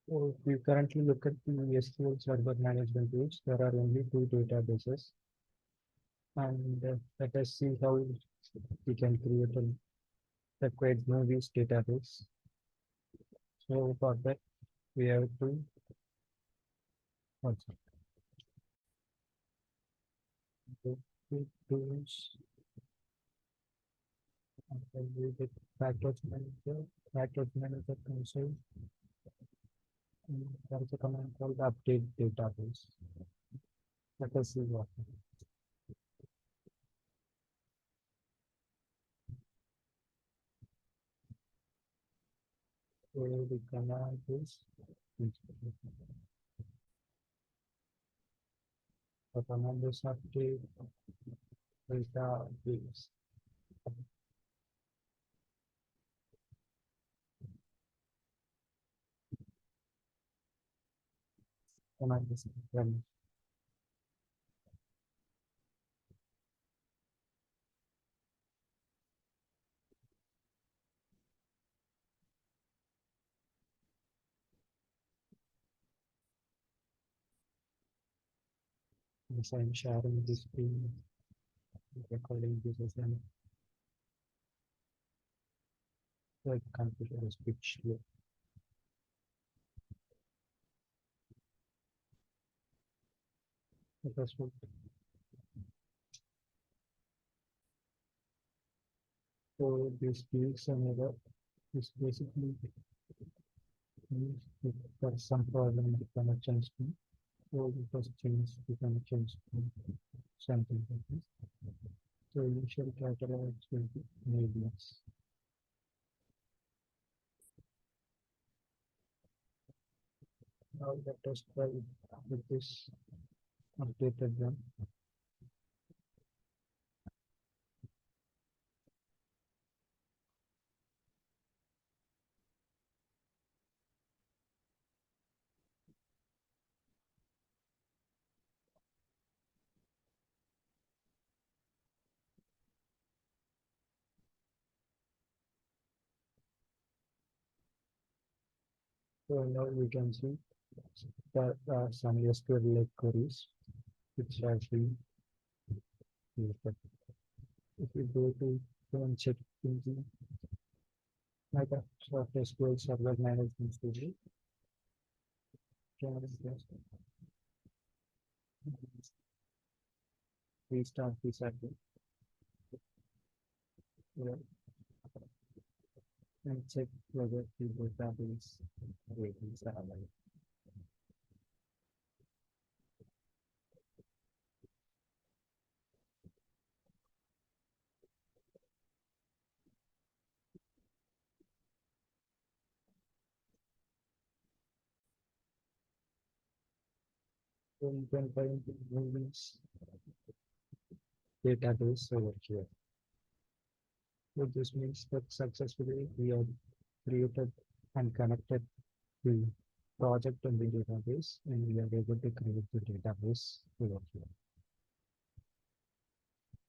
So if we currently look at the SQL Server management tools, there are only two databases, and let us see how we can create a required movies database. So for that, we have to also go to tools, and then we get package manager console, and there is a command called update database. Let us see what. So the command is the command is update database. Command is run. Yes, I'm sharing this screen, recording this as an like computer speech. Let us look. So this gives another is basically used for some problem in the connection screen. So we first change the connection screen, something like this. So initial catalog will be medias. Now let us try with this updated one. So now we can see that some SQL like queries which has been created. If we go to and check into Microsoft SQL Server Management Studio, can just restart the server, and check whether the database ratings are available. So you can find the movies database over here. So this means that successfully we have created and connected the project in the database, and we are able to create the database over here.